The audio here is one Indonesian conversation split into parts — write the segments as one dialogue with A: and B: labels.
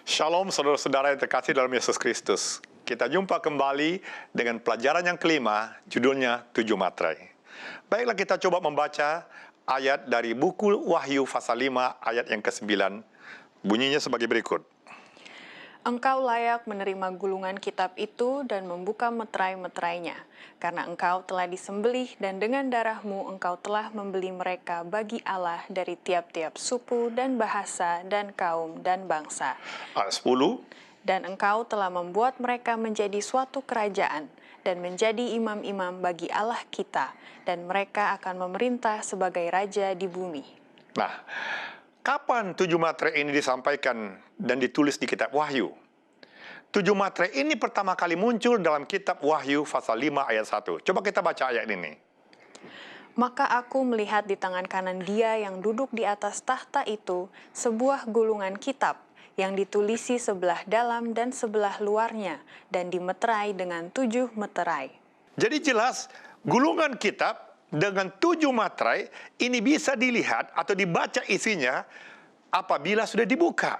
A: Shalom saudara-saudara yang terkasih dalam Yesus Kristus. Kita jumpa kembali dengan pelajaran yang kelima, judulnya 7 Materai. Baiklah, kita coba membaca ayat dari buku Wahyu pasal 5 ayat yang ke-9. Bunyinya sebagai berikut.
B: Engkau layak menerima gulungan kitab itu dan membuka meterai-meterainya, karena engkau telah disembelih dan dengan darahmu engkau telah membeli mereka bagi Allah dari tiap-tiap suku dan bahasa dan kaum dan bangsa.
A: Ayat 10.
B: Dan engkau telah membuat mereka menjadi suatu kerajaan dan menjadi imam-imam bagi Allah kita, dan mereka akan memerintah sebagai raja di bumi.
A: Nah, kapan 7 materai ini disampaikan dan ditulis di kitab Wahyu? 7 materai ini pertama kali muncul dalam kitab Wahyu pasal 5 ayat 1. Coba kita baca ayat ini.
B: Maka aku melihat di tangan kanan Dia yang duduk di atas tahta itu sebuah gulungan kitab yang ditulisi sebelah dalam dan sebelah luarnya dan dimeterai dengan 7 meterai.
A: Jadi jelas, gulungan kitab dengan 7 materai ini bisa dilihat atau dibaca isinya apabila sudah dibuka.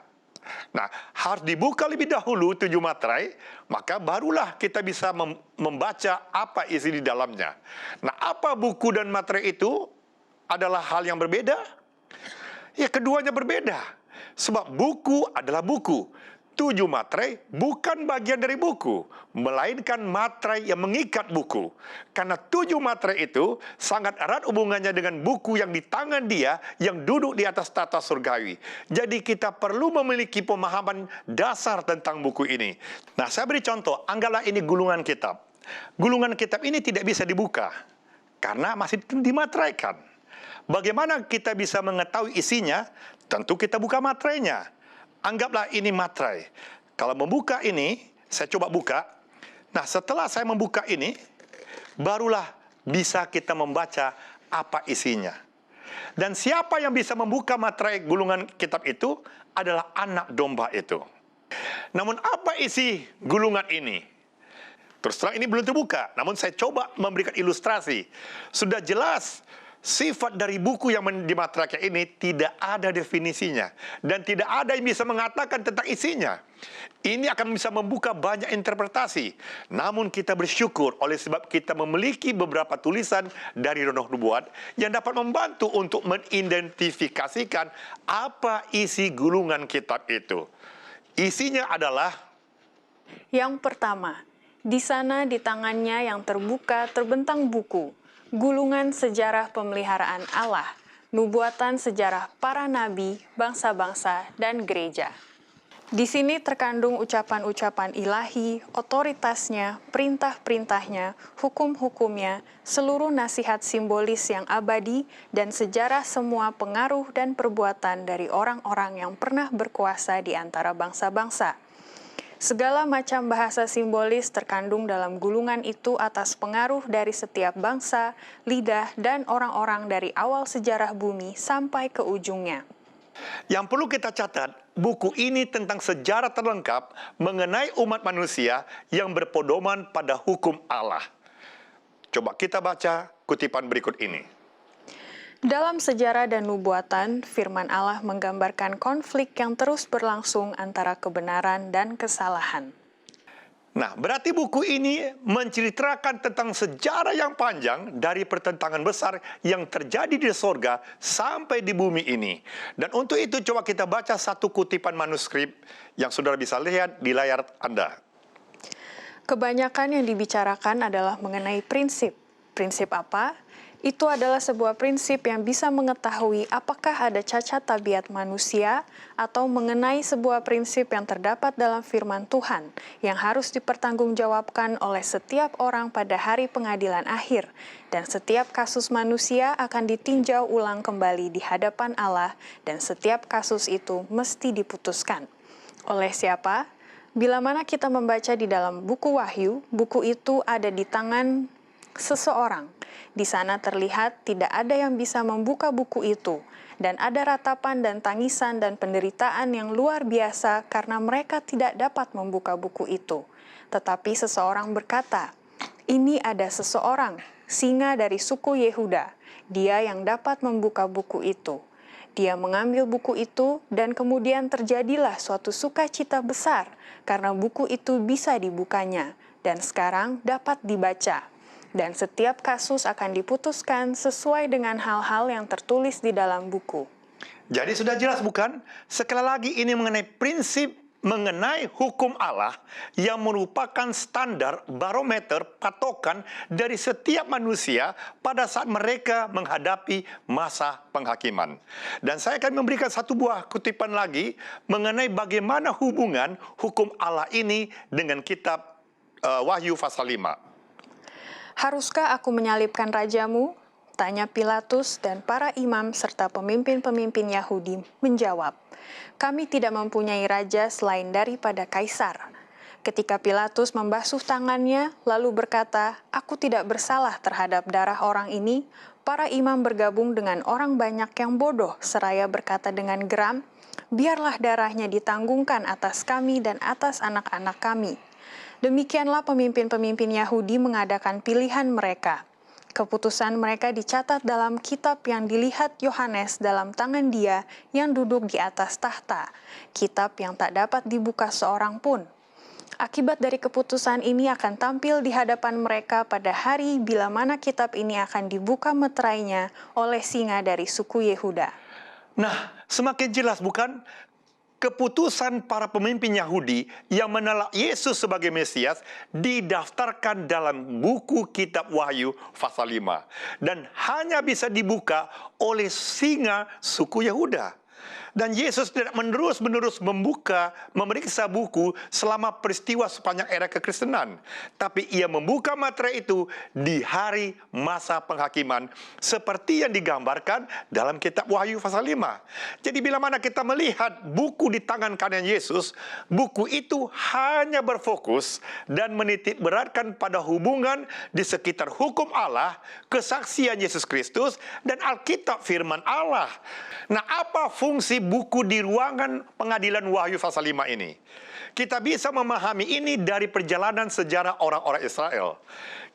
A: Nah, harus dibuka lebih dahulu 7 materai, maka barulah kita bisa membaca apa isi di dalamnya. Nah, apa buku dan materai itu adalah hal yang berbeda? Ya, keduanya berbeda. Sebab buku adalah buku. 7 materai bukan bagian dari buku, melainkan materai yang mengikat buku. Karena 7 materai itu sangat erat hubungannya dengan buku yang di tangan Dia yang duduk di atas tahta surgawi. Jadi kita perlu memiliki pemahaman dasar tentang buku ini. Nah, saya beri contoh, anggaplah ini gulungan kitab. Gulungan kitab ini tidak bisa dibuka, karena masih dimateraikan. Bagaimana kita bisa mengetahui isinya? Tentu kita buka materainya. Anggaplah ini materai. Kalau membuka ini, saya coba buka. Nah, setelah saya membuka ini, barulah bisa kita membaca apa isinya. Dan siapa yang bisa membuka materai gulungan kitab itu adalah anak domba itu. Namun apa isi gulungan ini? Terus terang ini belum terbuka, namun saya coba memberikan ilustrasi. Sudah jelas, sifat dari buku yang dimateraikan ini tidak ada definisinya. Dan tidak ada yang bisa mengatakan tentang isinya. Ini akan bisa membuka banyak interpretasi. Namun kita bersyukur oleh sebab kita memiliki beberapa tulisan dari Roh Nubuat yang dapat membantu untuk mengidentifikasikan apa isi gulungan kitab itu. Isinya adalah,
B: Yang pertama, di sana di tangannya yang terbuka terbentang buku, gulungan sejarah pemeliharaan Allah, nubuatan sejarah para nabi, bangsa-bangsa, dan gereja. Di sini terkandung ucapan-ucapan ilahi, otoritasnya, perintah-perintahnya, hukum-hukumnya, seluruh nasihat simbolis yang abadi, dan sejarah semua pengaruh dan perbuatan dari orang-orang yang pernah berkuasa di antara bangsa-bangsa. Segala macam bahasa simbolis terkandung dalam gulungan itu atas pengaruh dari setiap bangsa, lidah, dan orang-orang dari awal sejarah bumi sampai ke ujungnya.
A: yang perlu kita catat, buku ini tentang sejarah terlengkap mengenai umat manusia yang berpedoman pada hukum Allah. Coba kita baca kutipan berikut ini.
B: Dalam sejarah dan nubuatan, firman Allah menggambarkan konflik yang terus berlangsung antara kebenaran dan kesalahan.
A: Nah, berarti buku ini menceritakan tentang sejarah yang panjang dari pertentangan besar yang terjadi di sorga sampai di bumi ini. Dan untuk itu coba kita baca satu kutipan manuskrip yang saudara bisa lihat di layar Anda.
B: Kebanyakan yang dibicarakan adalah mengenai prinsip. Prinsip apa? Itu adalah sebuah prinsip yang bisa mengetahui apakah ada cacat tabiat manusia atau mengenai sebuah prinsip yang terdapat dalam firman Tuhan yang harus dipertanggungjawabkan oleh setiap orang pada hari pengadilan akhir, dan setiap kasus manusia akan ditinjau ulang kembali di hadapan Allah, dan setiap kasus itu mesti diputuskan. Oleh siapa? Bila mana kita membaca di dalam buku Wahyu, buku itu ada di tangan seseorang. Di sana terlihat tidak ada yang bisa membuka buku itu, dan ada ratapan dan tangisan dan penderitaan yang luar biasa karena mereka tidak dapat membuka buku itu. Tetapi seseorang berkata, "Ini ada seseorang, singa dari suku Yehuda, dia yang dapat membuka buku itu." Dia mengambil buku itu dan kemudian terjadilah suatu sukacita besar karena buku itu bisa dibukanya dan sekarang dapat dibaca. Dan setiap kasus akan diputuskan sesuai dengan hal-hal yang tertulis di dalam buku.
A: Jadi sudah jelas bukan? Sekali lagi ini mengenai prinsip mengenai hukum Allah yang merupakan standar barometer patokan dari setiap manusia pada saat mereka menghadapi masa penghakiman. Dan saya akan memberikan satu buah kutipan lagi mengenai bagaimana hubungan hukum Allah ini dengan kitab Wahyu pasal 5.
B: Haruskah aku menyalibkan rajamu? Tanya Pilatus, dan para imam serta pemimpin-pemimpin Yahudi menjawab, kami tidak mempunyai raja selain daripada Kaisar. Ketika Pilatus membasuh tangannya, lalu berkata, aku tidak bersalah terhadap darah orang ini, para imam bergabung dengan orang banyak yang bodoh, seraya berkata dengan geram, biarlah darahnya ditanggungkan atas kami dan atas anak-anak kami. Demikianlah pemimpin-pemimpin Yahudi mengadakan pilihan mereka. Keputusan mereka dicatat dalam kitab yang dilihat Yohanes dalam tangan dia yang duduk di atas tahta, kitab yang tak dapat dibuka seorang pun. Akibat dari keputusan ini akan tampil di hadapan mereka pada hari bila mana kitab ini akan dibuka meterainya oleh singa dari suku Yehuda.
A: Nah, semakin jelas bukan? Keputusan para pemimpin Yahudi yang menolak Yesus sebagai Mesias didaftarkan dalam buku kitab Wahyu pasal 5 dan hanya bisa dibuka oleh singa suku Yehuda. Dan Yesus tidak menerus-menerus memeriksa buku selama peristiwa sepanjang era kekristenan. Tapi ia membuka materai itu di hari masa penghakiman seperti yang digambarkan dalam kitab Wahyu pasal 5. Jadi bila mana kita melihat buku di tangan kanan Yesus, buku itu hanya berfokus dan menitik beratkan pada hubungan di sekitar hukum Allah, kesaksian Yesus Kristus, dan Alkitab firman Allah. Nah, apa fungsi buku di ruangan pengadilan Wahyu pasal 5 ini? Kita bisa memahami ini dari perjalanan sejarah orang-orang Israel.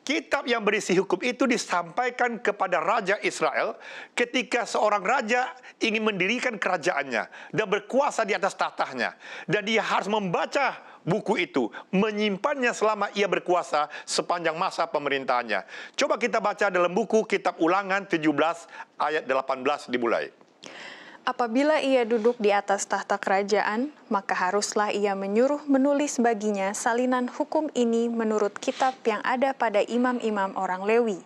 A: Kitab yang berisi hukum itu disampaikan kepada Raja Israel ketika seorang raja ingin mendirikan kerajaannya dan berkuasa di atas tahtanya. Dan dia harus membaca buku itu, menyimpannya selama ia berkuasa sepanjang masa pemerintahannya. Coba kita baca dalam buku Kitab Ulangan 17 ayat 18 dimulai.
B: Apabila ia duduk di atas tahta kerajaan, maka haruslah ia menyuruh menulis baginya salinan hukum ini menurut kitab yang ada pada imam-imam orang Lewi.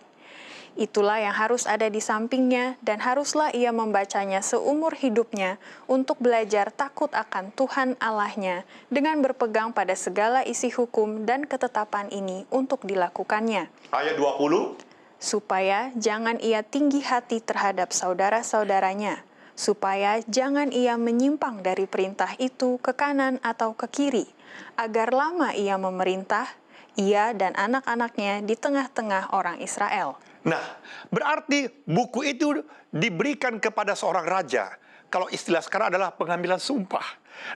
B: Itulah yang harus ada di sampingnya dan haruslah ia membacanya seumur hidupnya untuk belajar takut akan Tuhan Allahnya dengan berpegang pada segala isi hukum dan ketetapan ini untuk dilakukannya.
A: Ayat 20.
B: Supaya jangan ia tinggi hati terhadap saudara-saudaranya, supaya jangan ia menyimpang dari perintah itu ke kanan atau ke kiri, agar lama ia memerintah, ia dan anak-anaknya di tengah-tengah orang Israel.
A: Nah, berarti buku itu diberikan kepada seorang raja. Kalau istilah sekarang adalah pengambilan sumpah.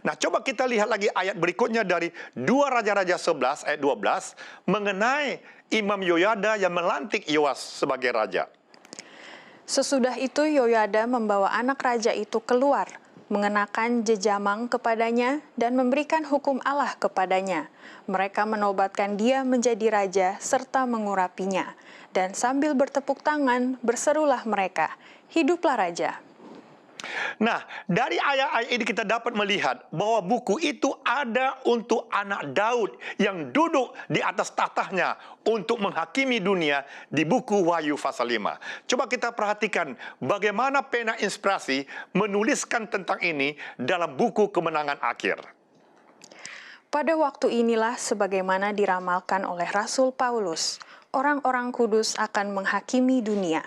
A: Nah, coba kita lihat lagi ayat berikutnya dari 2 Raja-Raja 11 ayat 12 mengenai Imam Yoyada yang melantik Yoas sebagai raja.
B: Sesudah itu Yoyada membawa anak raja itu keluar, mengenakan jejamang kepadanya dan memberikan hukum Allah kepadanya. Mereka menobatkan dia menjadi raja serta mengurapinya. Dan sambil bertepuk tangan, berserulah mereka, hiduplah raja.
A: Nah, dari ayat-ayat ini kita dapat melihat bahwa buku itu ada untuk anak Daud yang duduk di atas tahtanya untuk menghakimi dunia di buku Wahyu pasal 5. Coba kita perhatikan bagaimana pena inspirasi menuliskan tentang ini dalam buku Kemenangan Akhir.
B: Pada waktu inilah sebagaimana diramalkan oleh Rasul Paulus, orang-orang kudus akan menghakimi dunia.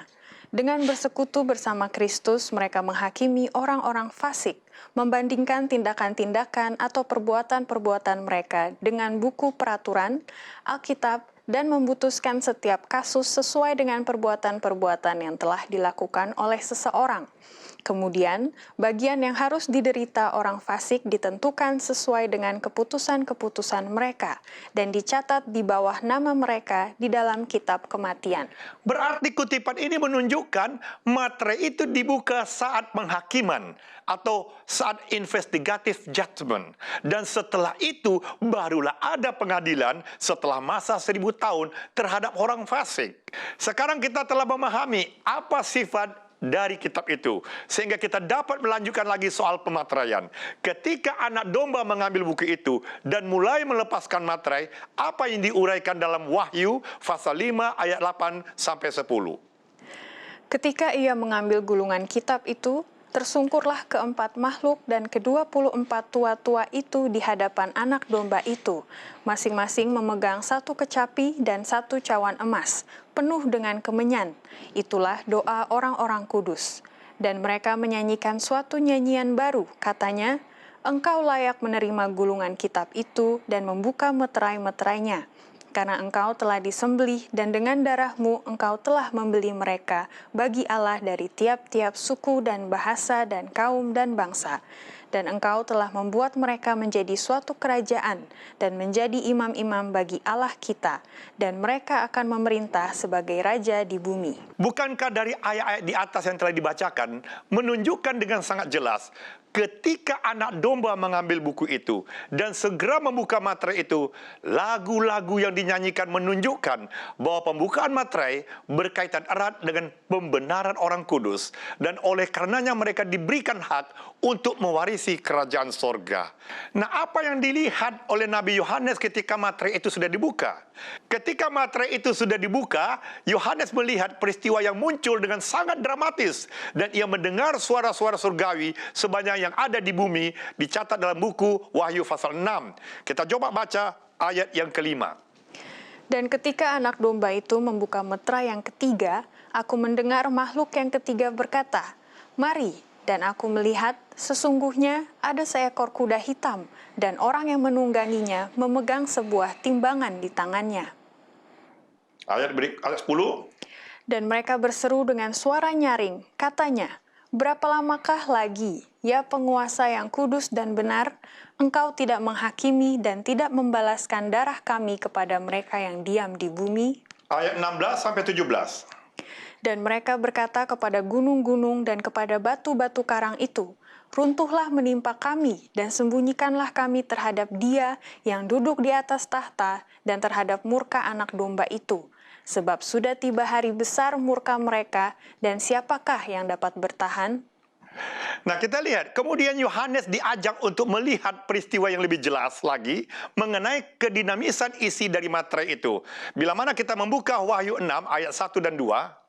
B: Dengan bersekutu bersama Kristus, mereka menghakimi orang-orang fasik, membandingkan tindakan-tindakan atau perbuatan-perbuatan mereka dengan buku peraturan, Alkitab, dan memutuskan setiap kasus sesuai dengan perbuatan-perbuatan yang telah dilakukan oleh seseorang. Kemudian, bagian yang harus diderita orang fasik ditentukan sesuai dengan keputusan-keputusan mereka dan dicatat di bawah nama mereka di dalam kitab kematian.
A: Berarti kutipan ini menunjukkan materai itu dibuka saat penghakiman atau saat investigative judgment. Dan setelah itu barulah ada pengadilan setelah masa 1000 tahun terhadap orang fasik. Sekarang kita telah memahami apa sifat dari kitab itu, sehingga kita dapat melanjutkan lagi soal pemateraian. Ketika anak domba mengambil buku itu dan mulai melepaskan materai, apa yang diuraikan dalam Wahyu pasal 5 ayat 8 sampai 10.
B: Ketika ia mengambil gulungan kitab itu, tersungkurlah keempat makhluk dan ke-24 tua-tua itu di hadapan anak domba itu, masing-masing memegang satu kecapi dan satu cawan emas, penuh dengan kemenyan. Itulah doa orang-orang kudus. Dan mereka menyanyikan suatu nyanyian baru, katanya, "Engkau layak menerima gulungan kitab itu dan membuka meterai-meterainya. Karena engkau telah disembelih dan dengan darahmu engkau telah membeli mereka bagi Allah dari tiap-tiap suku dan bahasa dan kaum dan bangsa. Dan engkau telah membuat mereka menjadi suatu kerajaan dan menjadi imam-imam bagi Allah kita. Dan mereka akan memerintah sebagai raja di bumi."
A: Bukankah dari ayat-ayat di atas yang telah dibacakan menunjukkan dengan sangat jelas ketika anak domba mengambil buku itu dan segera membuka materai itu, lagu-lagu yang dinyanyikan menunjukkan bahwa pembukaan materai berkaitan erat dengan pembenaran orang kudus dan oleh karenanya mereka diberikan hak untuk mewarisi kerajaan sorga. Nah, apa yang dilihat oleh Nabi Yohanes ketika materai itu sudah dibuka? Ketika materai itu sudah dibuka, Yohanes melihat peristiwa yang muncul dengan sangat dramatis dan ia mendengar suara-suara surgawi sebanyak yang ada di bumi dicatat dalam buku Wahyu pasal 6. Kita coba baca ayat yang kelima.
B: Dan ketika anak domba itu membuka meterai yang ketiga, aku mendengar makhluk yang ketiga berkata, "Mari." Dan aku melihat sesungguhnya ada seekor kuda hitam dan orang yang menungganginya memegang sebuah timbangan di tangannya.
A: Ayat 10.
B: Dan mereka berseru dengan suara nyaring, katanya, "Berapa lamakah lagi, ya penguasa yang kudus dan benar, engkau tidak menghakimi dan tidak membalaskan darah kami kepada mereka yang diam di bumi?"
A: Ayat 16 sampai 17.
B: Dan mereka berkata kepada gunung-gunung dan kepada batu-batu karang itu, "Runtuhlah menimpa kami dan sembunyikanlah kami terhadap Dia yang duduk di atas tahta dan terhadap murka anak domba itu. Sebab sudah tiba hari besar murka mereka, dan siapakah yang dapat bertahan?"
A: Nah, kita lihat, kemudian Yohanes diajak untuk melihat peristiwa yang lebih jelas lagi mengenai kedinamisan isi dari materai itu. Bila mana kita membuka Wahyu 6 ayat 1 dan 2,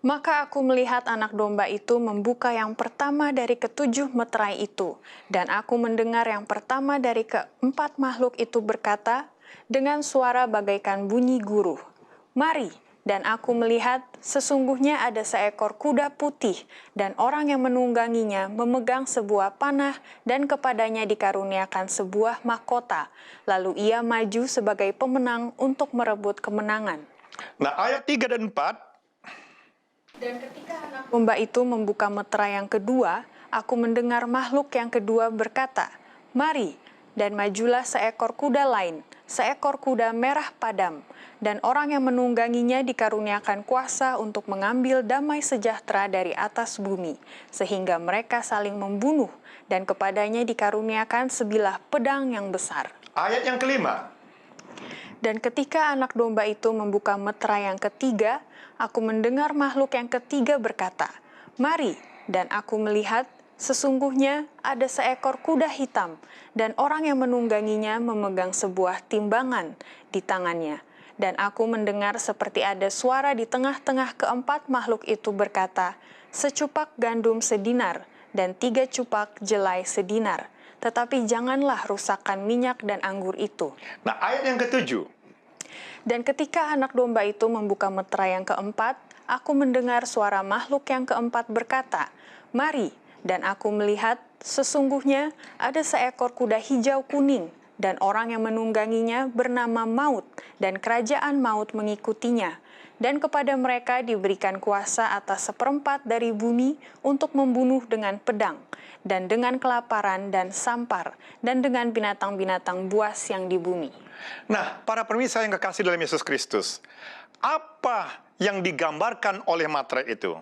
B: Maka aku melihat anak domba itu membuka yang pertama dari ketujuh meterai itu, dan aku mendengar yang pertama dari keempat makhluk itu berkata, dengan suara bagaikan bunyi guruh, "Mari." Dan aku melihat sesungguhnya ada seekor kuda putih, dan orang yang menungganginya memegang sebuah panah, dan kepadanya dikaruniakan sebuah mahkota. Lalu ia maju sebagai pemenang untuk merebut kemenangan.
A: nah ayat 3 dan 4,
B: Dan ketika anak domba itu membuka meterai yang kedua, aku mendengar makhluk yang kedua berkata, "Mari." Dan majulah seekor kuda lain, seekor kuda merah padam, dan orang yang menungganginya dikaruniakan kuasa untuk mengambil damai sejahtera dari atas bumi, sehingga mereka saling membunuh, dan kepadanya dikaruniakan sebilah pedang yang besar.
A: ayat yang kelima.
B: Dan ketika anak domba itu membuka meterai yang ketiga, aku mendengar makhluk yang ketiga berkata, "Mari." Dan aku melihat, sesungguhnya ada seekor kuda hitam, dan orang yang menungganginya memegang sebuah timbangan di tangannya. Dan aku mendengar seperti ada suara di tengah-tengah keempat makhluk itu berkata, "Secupak gandum sedinar, dan 3 cupak jelai sedinar. Tetapi janganlah rusakkan minyak dan anggur itu."
A: Nah, ayat yang ketujuh.
B: Dan ketika anak domba itu membuka meterai yang keempat, aku mendengar suara makhluk yang keempat berkata, "Mari." Dan aku melihat, sesungguhnya ada seekor kuda hijau kuning, dan orang yang menungganginya bernama Maut, dan kerajaan maut mengikutinya. Dan kepada mereka diberikan kuasa atas seperempat dari bumi untuk membunuh dengan pedang, dan dengan kelaparan dan sampar, dan dengan binatang-binatang buas yang di bumi.
A: Nah, para pemirsa yang kekasih dalam Yesus Kristus, apa yang digambarkan oleh materai itu?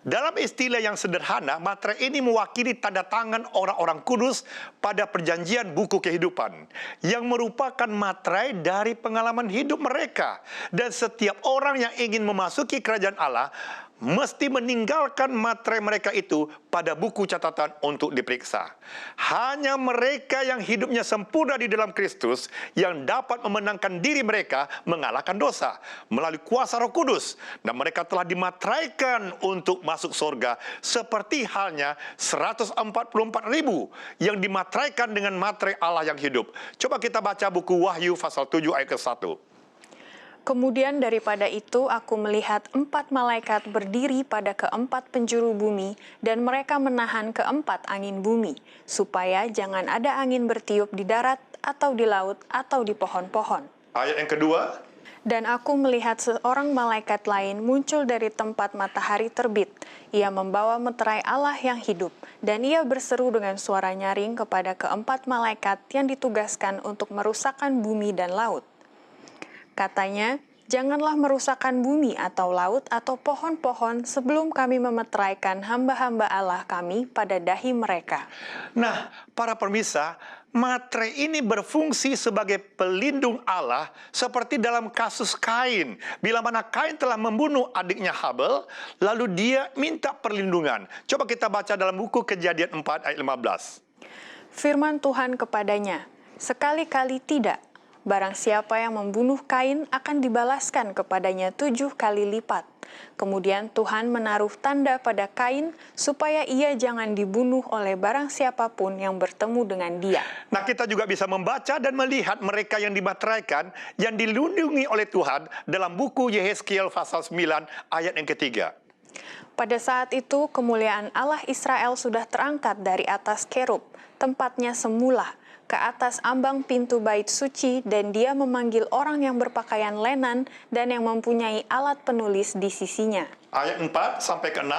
A: Dalam istilah yang sederhana, materai ini mewakili tanda tangan orang-orang kudus pada perjanjian buku kehidupan, yang merupakan materai dari pengalaman hidup mereka. Dan setiap orang yang ingin memasuki kerajaan Allah mesti meninggalkan materai mereka itu pada buku catatan untuk diperiksa. Hanya mereka yang hidupnya sempurna di dalam Kristus yang dapat memenangkan diri mereka mengalahkan dosa melalui kuasa Roh Kudus, dan mereka telah dimateraikan untuk masuk surga, seperti halnya 144.000 yang dimateraikan dengan materai Allah yang hidup. Coba kita baca buku Wahyu pasal 7 ayat ke-1.
B: Kemudian daripada itu aku melihat 4 malaikat berdiri pada keempat penjuru bumi, dan mereka menahan keempat angin bumi, supaya jangan ada angin bertiup di darat, atau di laut, atau di pohon-pohon.
A: Ayat yang kedua.
B: Dan aku melihat seorang malaikat lain muncul dari tempat matahari terbit. Ia membawa meterai Allah yang hidup, dan ia berseru dengan suara nyaring kepada keempat malaikat yang ditugaskan untuk merusakkan bumi dan laut. Katanya, janganlah merusakkan bumi atau laut atau pohon-pohon sebelum kami memeteraikan hamba-hamba Allah kami pada dahi mereka.
A: Nah, para pemirsa, materai ini berfungsi sebagai pelindung Allah seperti dalam kasus Kain. Bila mana Kain telah membunuh adiknya Habel, lalu dia minta perlindungan. Coba kita baca dalam buku Kejadian 4 ayat 15.
B: Firman Tuhan kepadanya, sekali-kali tidak. Barang siapa yang membunuh Kain akan dibalaskan kepadanya 7 kali lipat. Kemudian Tuhan menaruh tanda pada Kain supaya ia jangan dibunuh oleh barang siapapun yang bertemu dengan dia.
A: Nah, kita juga bisa membaca dan melihat mereka yang dimateraikan, yang dilindungi oleh Tuhan dalam buku Yehezkiel pasal 9 ayat yang ketiga.
B: Pada saat itu kemuliaan Allah Israel sudah terangkat dari atas kerub, tempatnya semula, ke atas ambang pintu bait suci, dan dia memanggil orang yang berpakaian lenan dan yang mempunyai alat penulis di sisinya.
A: Ayat 4 sampai ke 6.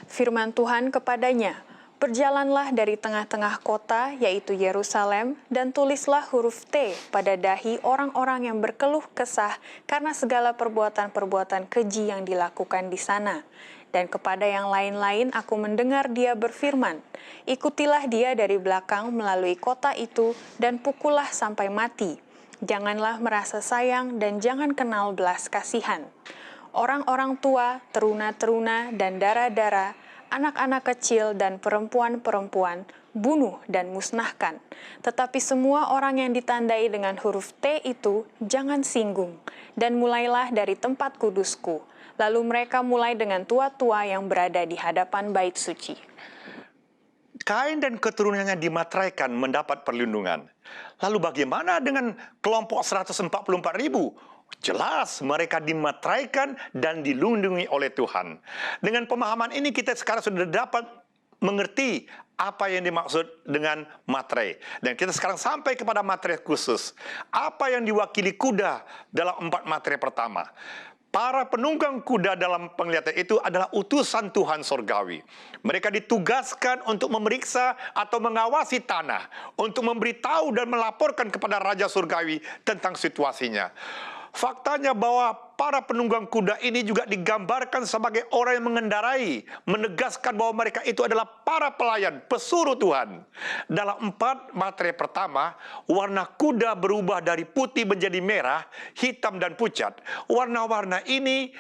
B: Firman Tuhan kepadanya, berjalanlah dari tengah-tengah kota, yaitu Yerusalem, dan tulislah huruf T pada dahi orang-orang yang berkeluh kesah karena segala perbuatan-perbuatan keji yang dilakukan di sana. Dan kepada yang lain-lain aku mendengar dia berfirman, ikutilah dia dari belakang melalui kota itu dan pukullah sampai mati. Janganlah merasa sayang dan jangan kenal belas kasihan. Orang-orang tua, teruna-teruna dan dara-dara, anak-anak kecil dan perempuan-perempuan, bunuh dan musnahkan. Tetapi semua orang yang ditandai dengan huruf T itu jangan singgung, dan mulailah dari tempat kudusku. Lalu mereka mulai dengan tua-tua yang berada di hadapan bait suci.
A: Kain dan keturunannya dimateraikan mendapat perlindungan. Lalu bagaimana dengan kelompok 144.000? Jelas mereka dimateraikan dan dilindungi oleh Tuhan. Dengan pemahaman ini kita sekarang sudah dapat mengerti apa yang dimaksud dengan materai. Dan kita sekarang sampai kepada materai khusus. Apa yang diwakili kuda dalam 4 materai pertama? Para penunggang kuda dalam penglihatan itu adalah utusan Tuhan Surgawi. Mereka ditugaskan untuk memeriksa atau mengawasi tanah, untuk memberitahu dan melaporkan kepada Raja Surgawi tentang situasinya. Faktanya bahwa para penunggang kuda ini juga digambarkan sebagai orang yang mengendarai, menegaskan bahwa mereka itu adalah para pelayan, pesuruh Tuhan. Dalam 4 materai pertama, warna kuda berubah dari putih menjadi merah, hitam dan pucat. Warna-warna ini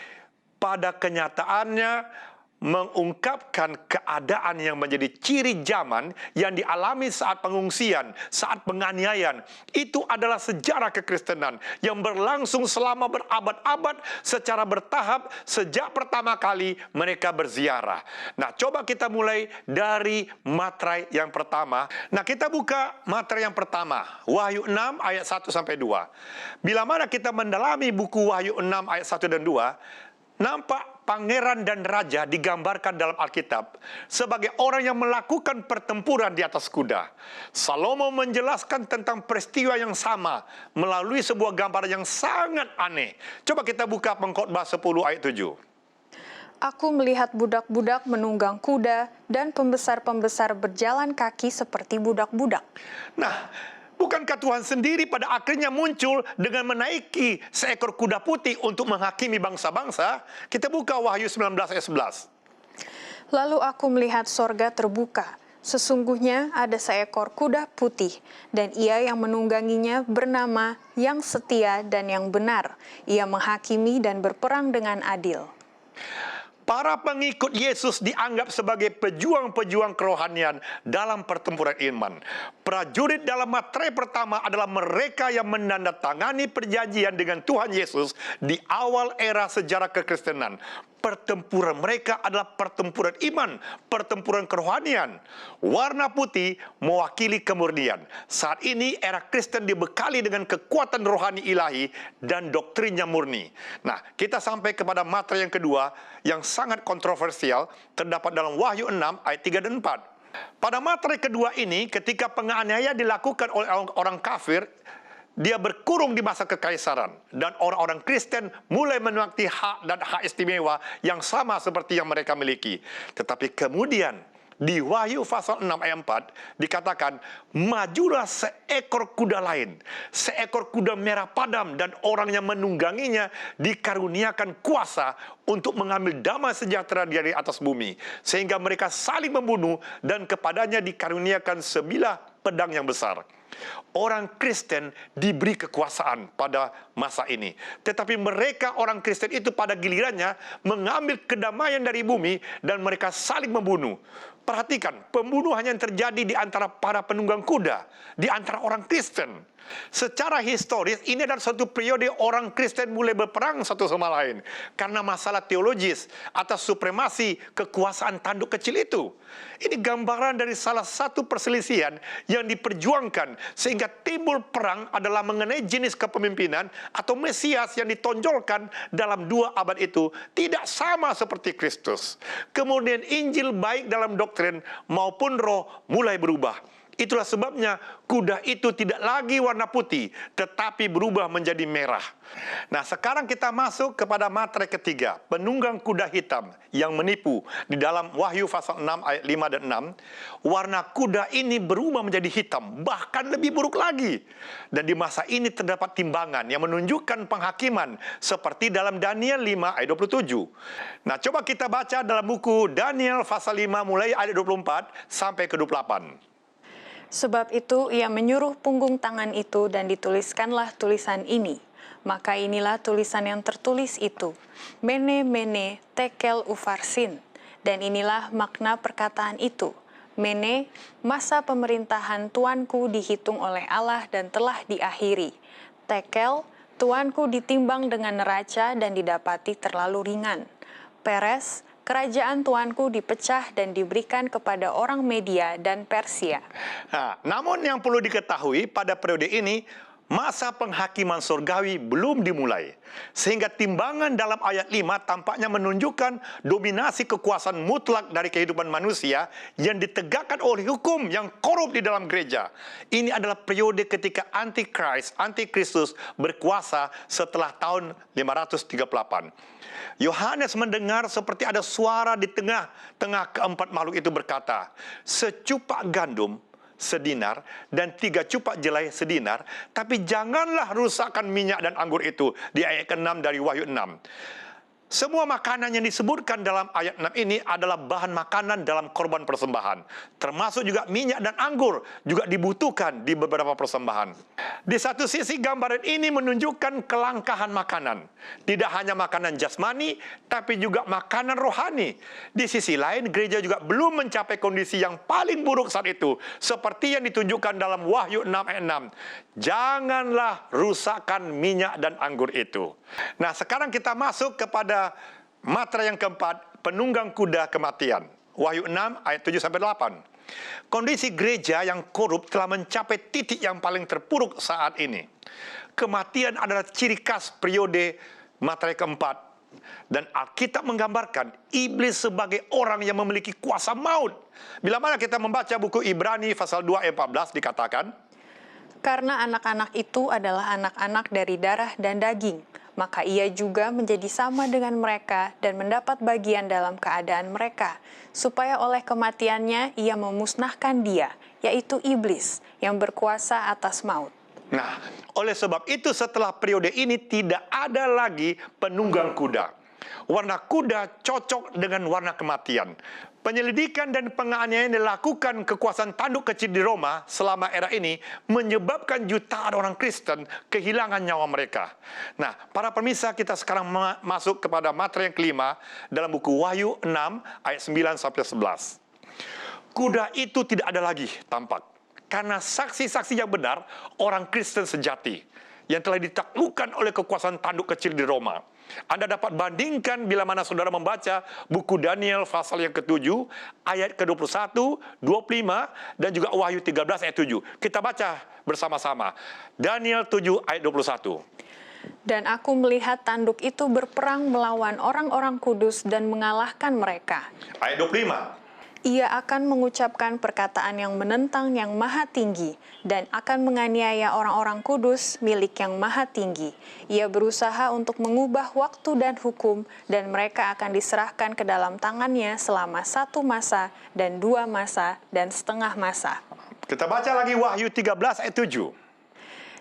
A: pada kenyataannya mengungkapkan keadaan yang menjadi ciri zaman yang dialami saat pengungsian, saat penganiayaan. Itu adalah sejarah kekristenan yang berlangsung selama berabad-abad secara bertahap sejak pertama kali mereka berziarah. Nah, coba kita mulai dari materai yang pertama. Nah, kita buka materai yang pertama, Wahyu 6 ayat 1 sampai 2. Bila mana kita mendalami buku Wahyu 6 ayat 1 dan 2, Nampak pangeran dan raja digambarkan dalam Alkitab sebagai orang yang melakukan pertempuran di atas kuda. Salomo menjelaskan tentang peristiwa yang sama melalui sebuah gambaran yang sangat aneh. Coba kita buka Pengkhotbah 10 ayat 7.
B: Aku melihat budak-budak menunggang kuda dan pembesar-pembesar berjalan kaki seperti budak-budak.
A: Nah, bukankah Tuhan sendiri pada akhirnya muncul dengan menaiki seekor kuda putih untuk menghakimi bangsa-bangsa? Kita buka Wahyu 19 ayat 11.
B: Lalu aku melihat sorga terbuka. Sesungguhnya ada seekor kuda putih, dan ia yang menungganginya bernama Yang Setia dan Yang Benar. Ia menghakimi dan berperang dengan adil.
A: Para pengikut Yesus dianggap sebagai pejuang-pejuang kerohanian dalam pertempuran iman. Prajurit dalam materai pertama adalah mereka yang menandatangani perjanjian dengan Tuhan Yesus di awal era sejarah kekristenan. Pertempuran mereka adalah pertempuran iman, pertempuran kerohanian. Warna putih mewakili kemurnian. Saat ini era Kristen dibekali dengan kekuatan rohani ilahi dan doktrinnya murni. Nah, kita sampai kepada materai yang kedua yang sangat kontroversial terdapat dalam Wahyu 6 ayat 3 dan 4. Pada materai kedua ini, ketika penganiayaan dilakukan oleh orang kafir, dia berkurung di masa kekaisaran, dan orang-orang Kristen mulai menikmati hak dan hak istimewa yang sama seperti yang mereka miliki. Tetapi kemudian di Wahyu pasal 6 ayat 4 dikatakan, majulah seekor kuda lain, seekor kuda merah padam, dan orang yang menungganginya dikaruniakan kuasa untuk mengambil damai sejahtera dari atas bumi, sehingga mereka saling membunuh, dan kepadanya dikaruniakan sebilah pedang yang besar. Orang Kristen diberi kekuasaan pada masa ini. Tetapi mereka orang Kristen itu pada gilirannya mengambil kedamaian dari bumi dan mereka saling membunuh. Perhatikan, pembunuhan yang terjadi di antara para penunggang kuda, di antara orang Kristen. Secara historis, ini adalah suatu periode orang Kristen mulai berperang satu sama lain karena masalah teologis atas supremasi kekuasaan tanduk kecil itu. Ini gambaran dari salah satu perselisihan yang diperjuangkan sehingga timbul perang adalah mengenai jenis kepemimpinan atau Mesias yang ditonjolkan dalam 2 abad itu tidak sama seperti Kristus. Kemudian Injil baik dalam doktrin maupun roh mulai berubah. Itulah sebabnya kuda itu tidak lagi warna putih, tetapi berubah menjadi merah. Nah, sekarang kita masuk kepada materai ketiga, penunggang kuda hitam yang menipu. Di dalam Wahyu pasal 6 ayat 5 dan 6, warna kuda ini berubah menjadi hitam, bahkan lebih buruk lagi. Dan di masa ini terdapat timbangan yang menunjukkan penghakiman, seperti dalam Daniel 5 ayat 27. Nah, coba kita baca dalam buku Daniel pasal 5 mulai ayat 24 sampai ke 28.
B: Sebab itu ia menyuruh punggung tangan itu dan dituliskanlah tulisan ini. Maka inilah tulisan yang tertulis itu. Mene, mene, tekel ufarsin. Dan inilah makna perkataan itu. Mene, masa pemerintahan tuanku dihitung oleh Allah dan telah diakhiri. Tekel, tuanku ditimbang dengan neraca dan didapati terlalu ringan. Peres, kerajaan tuanku dipecah dan diberikan kepada orang Media dan Persia.
A: Nah, namun yang perlu diketahui pada periode ini, masa penghakiman surgawi belum dimulai. Sehingga timbangan dalam ayat 5 tampaknya menunjukkan dominasi kekuasaan mutlak dari kehidupan manusia yang ditegakkan oleh hukum yang korup di dalam gereja. Ini adalah periode ketika Antikristus berkuasa setelah tahun 538. Yohanes mendengar seperti ada suara di tengah-tengah keempat makhluk itu berkata, secupak gandum sedinar dan 3 cupak jelai sedinar, tapi janganlah rusakkan minyak dan anggur itu. Di ayat ke-6 dari Wahyu 6. Semua makanan yang disebutkan dalam ayat 6 ini adalah bahan makanan dalam korban persembahan. Termasuk juga minyak dan anggur juga dibutuhkan di beberapa persembahan. Di satu sisi gambaran ini menunjukkan kelangkahan makanan. Tidak hanya makanan jasmani, tapi juga makanan rohani. Di sisi lain, gereja juga belum mencapai kondisi yang paling buruk saat itu. Seperti yang ditunjukkan dalam Wahyu 6 ayat 6. Janganlah rusakkan minyak dan anggur itu. Nah, sekarang kita masuk kepada materai yang keempat, penunggang kuda kematian. Wahyu 6 ayat 7 sampai 8. Kondisi gereja yang korup telah mencapai titik yang paling terpuruk saat ini. Kematian adalah ciri khas periode materai keempat, Dan Alkitab menggambarkan iblis sebagai orang yang memiliki kuasa maut. Bila mana kita membaca buku Ibrani pasal 2 ayat 14 dikatakan,
B: Karena anak-anak itu adalah anak-anak dari darah dan daging, maka ia juga menjadi sama dengan mereka dan mendapat bagian dalam keadaan mereka, supaya oleh kematiannya ia memusnahkan dia, yaitu iblis, yang berkuasa atas maut.
A: nah, oleh sebab itu setelah periode ini tidak ada lagi penunggang kuda. Warna kuda cocok dengan warna kematian. Penyelidikan dan penganiayaan dilakukan kekuasaan tanduk kecil di Roma selama era ini menyebabkan jutaan orang Kristen kehilangan nyawa mereka. Nah, para pemirsa, kita sekarang masuk kepada materi yang kelima dalam buku Wahyu 6 ayat 9-11. Kuda itu tidak ada lagi tampak, karena saksi-saksi yang benar orang Kristen sejati yang telah ditaklukkan oleh kekuasaan tanduk kecil di Roma. Anda dapat bandingkan bila mana saudara membaca buku Daniel pasal yang ke-7, ayat ke-21, 25, dan juga Wahyu 13 ayat 7. Kita baca bersama-sama. Daniel 7 ayat 21.
B: Dan aku melihat tanduk itu berperang melawan orang-orang kudus dan mengalahkan mereka.
A: Ayat 25.
B: Ia akan mengucapkan perkataan yang menentang yang maha tinggi dan akan menganiaya orang-orang kudus milik yang maha tinggi. Ia berusaha untuk mengubah waktu dan hukum, dan mereka akan diserahkan ke dalam tangannya selama 1 masa dan 2 masa dan setengah masa.
A: Kita baca lagi Wahyu 13 ayat 7.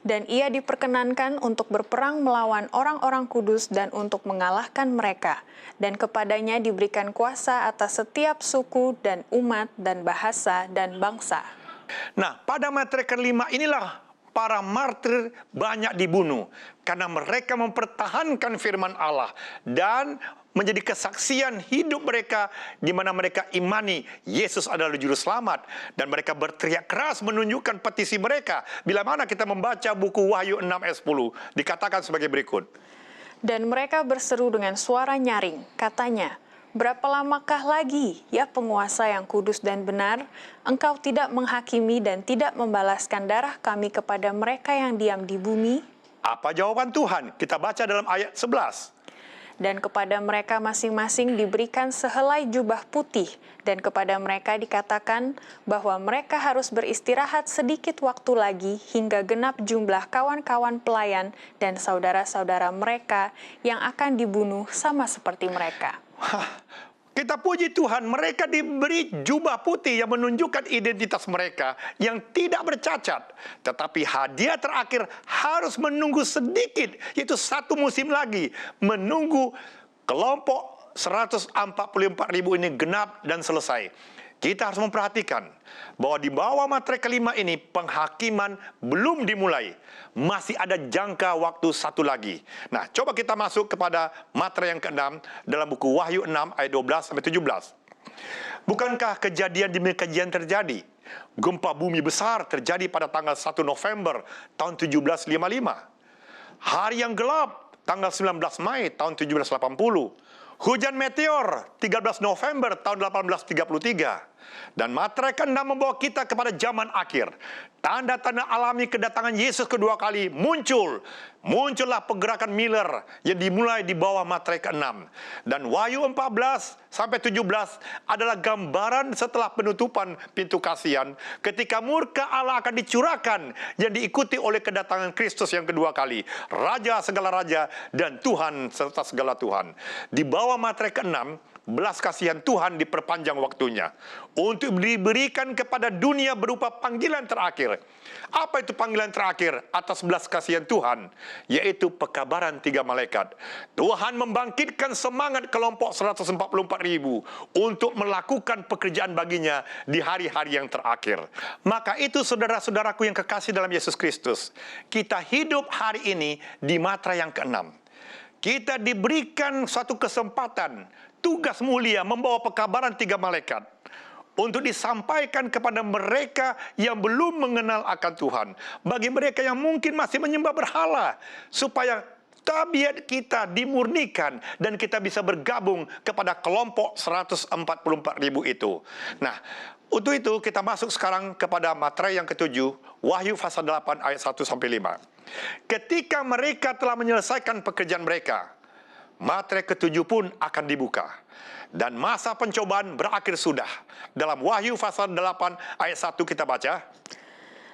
B: Dan ia diperkenankan untuk berperang melawan orang-orang kudus dan untuk mengalahkan mereka. Dan kepadanya diberikan kuasa atas setiap suku dan umat dan bahasa dan bangsa.
A: Nah, pada materi kelima inilah para martir banyak dibunuh karena mereka mempertahankan firman Allah dan menjadi kesaksian hidup mereka di mana mereka imani Yesus adalah juru selamat, dan mereka berteriak keras menunjukkan petisi mereka. Bila mana kita membaca buku Wahyu 6 ayat 10 dikatakan sebagai berikut.
B: Dan mereka berseru dengan suara nyaring, katanya, "Berapa lamakah lagi, ya penguasa yang kudus dan benar, engkau tidak menghakimi dan tidak membalaskan darah kami kepada mereka yang diam di bumi?"
A: Apa jawaban Tuhan? Kita baca dalam ayat 11.
B: Dan kepada mereka masing-masing diberikan sehelai jubah putih, dan kepada mereka dikatakan bahwa mereka harus beristirahat sedikit waktu lagi hingga genap jumlah kawan-kawan pelayan dan saudara-saudara mereka yang akan dibunuh sama seperti mereka.
A: Kita puji Tuhan, mereka diberi jubah putih yang menunjukkan identitas mereka yang tidak bercacat. Tetapi hadiah terakhir harus menunggu sedikit, yaitu 1 musim lagi, menunggu kelompok 144.000 ini genap dan selesai. Kita harus memperhatikan bahwa di bawah materi kelima ini penghakiman belum dimulai. Masih ada jangka waktu 1 lagi. Nah, coba kita masuk kepada materi yang ke-6 dalam buku Wahyu 6 ayat 12-17. Bukankah kejadian demi kejadian terjadi? Gempa bumi besar terjadi pada tanggal 1 November tahun 1755. Hari yang gelap tanggal 19 Mei tahun 1780. Hujan meteor 13 November tahun 1833. Dan materi ke-6 membawa kita kepada zaman akhir. Tanda-tanda alami kedatangan Yesus kedua kali muncul. Muncullah pergerakan Miller yang dimulai di bawah materi ke-6. Dan Wahyu 14-17 adalah gambaran setelah penutupan pintu kasihan, ketika murka Allah akan dicurahkan yang diikuti oleh kedatangan Kristus yang kedua kali. Raja segala raja dan Tuhan serta segala Tuhan. Di bawah materi ke-6, belas kasihan Tuhan diperpanjang waktunya untuk diberikan kepada dunia berupa panggilan terakhir. Apa itu panggilan terakhir atas belas kasihan Tuhan? Yaitu pekabaran 3 malaikat. Tuhan membangkitkan semangat kelompok 144.000 untuk melakukan pekerjaan baginya di hari-hari yang terakhir. Maka itu saudara-saudaraku yang kekasih dalam Yesus Kristus, kita hidup hari ini di matra yang ke-6. Kita diberikan suatu kesempatan, tugas mulia membawa pekabaran 3 malaikat untuk disampaikan kepada mereka yang belum mengenal akan Tuhan. Bagi mereka yang mungkin masih menyembah berhala, supaya tabiat kita dimurnikan dan kita bisa bergabung kepada kelompok 144.000 itu. Nah, untuk itu kita masuk sekarang kepada materi yang ke-7, Wahyu pasal 8 ayat 1-5. Ketika mereka telah menyelesaikan pekerjaan mereka, Materai ketujuh pun akan dibuka. Dan masa pencobaan berakhir sudah. Dalam Wahyu pasal 8 ayat 1 kita baca.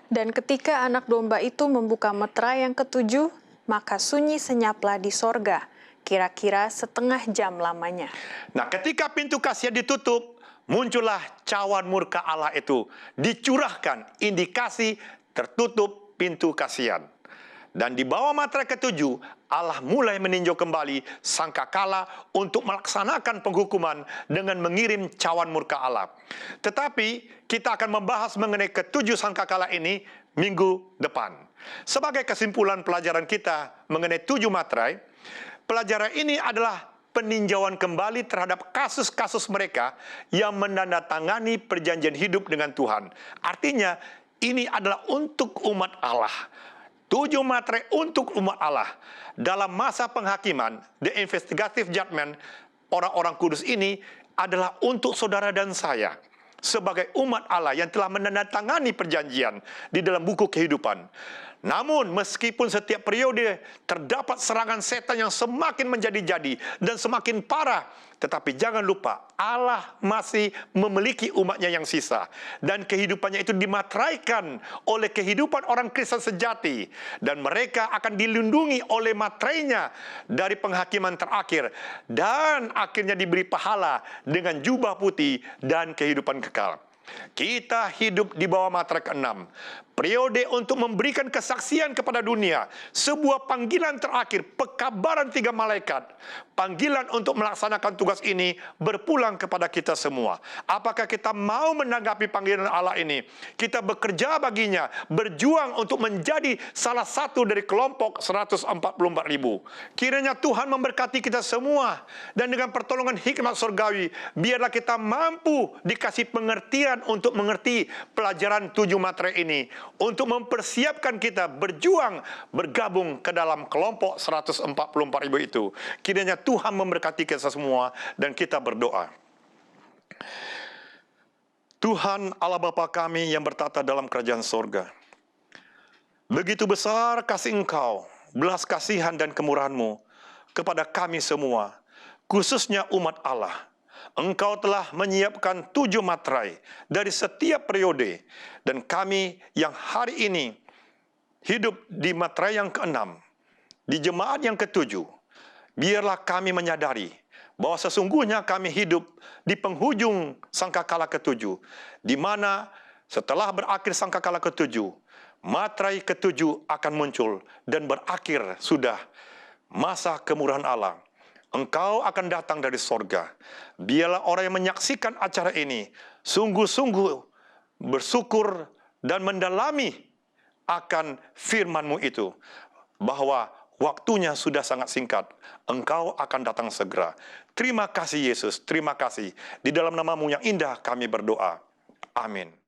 B: Dan ketika anak domba itu membuka meterai yang ketujuh, maka sunyi senyaplah di sorga, kira-kira setengah jam lamanya.
A: Nah, ketika pintu kasihan ditutup, muncullah cawan murka Allah itu. Dicurahkan indikasi tertutup pintu kasihan. Dan di bawah materai ketujuh, Allah mulai meninjau kembali sangkakala untuk melaksanakan penghukuman dengan mengirim cawan murka Allah. Tetapi kita akan membahas mengenai ketujuh sangkakala ini minggu depan. Sebagai kesimpulan pelajaran kita mengenai tujuh materai, pelajaran ini adalah peninjauan kembali terhadap kasus-kasus mereka yang menandatangani perjanjian hidup dengan Tuhan. Artinya, ini adalah untuk umat Allah. Tujuh materai untuk umat Allah. Dalam masa penghakiman, the investigative judgment, orang-orang kudus ini adalah untuk saudara dan saya. Sebagai umat Allah yang telah menandatangani perjanjian di dalam buku kehidupan. Namun, meskipun setiap periode terdapat serangan setan yang semakin menjadi-jadi dan semakin parah, tetapi jangan lupa, Allah masih memiliki umatnya yang sisa. Dan kehidupannya itu dimateraikan oleh kehidupan orang Kristen sejati. Dan mereka akan dilindungi oleh materainya dari penghakiman terakhir. Dan akhirnya diberi pahala dengan jubah putih dan kehidupan kekal. Kita hidup di bawah materai ke-6. Periode untuk memberikan kesaksian kepada dunia. Sebuah panggilan terakhir, pekabaran 3 malaikat. Panggilan untuk melaksanakan tugas ini berpulang kepada kita semua. Apakah kita mau menanggapi panggilan Allah ini? Kita bekerja baginya, berjuang untuk menjadi salah satu dari kelompok 144.000. Kiranya Tuhan memberkati kita semua. Dan dengan pertolongan hikmat surgawi, biarlah kita mampu dikasih pengertian untuk mengerti pelajaran 7 materai ini. Untuk mempersiapkan kita berjuang bergabung ke dalam kelompok 144.000 itu. Kiranya Tuhan memberkati kita semua dan kita berdoa. Tuhan Allah Bapa kami yang bertata dalam kerajaan sorga. Begitu besar kasih Engkau, belas kasihan dan kemurahan-Mu kepada kami semua, khususnya umat Allah. Engkau telah menyiapkan 7 materai dari setiap periode. Dan kami yang hari ini hidup di materai yang ke-6, di jemaat yang ke-7, biarlah kami menyadari bahwa sesungguhnya kami hidup di penghujung sangkakala ke-7, di mana setelah berakhir sangkakala ke-7, materai ke-7 akan muncul dan berakhir sudah masa kemurahan Allah. Engkau akan datang dari sorga. Biarlah orang yang menyaksikan acara ini sungguh-sungguh bersyukur dan mendalami akan firman-Mu itu. Bahwa waktunya sudah sangat singkat. Engkau akan datang segera. Terima kasih Yesus, terima kasih. Di dalam nama-Mu yang indah kami berdoa. Amin.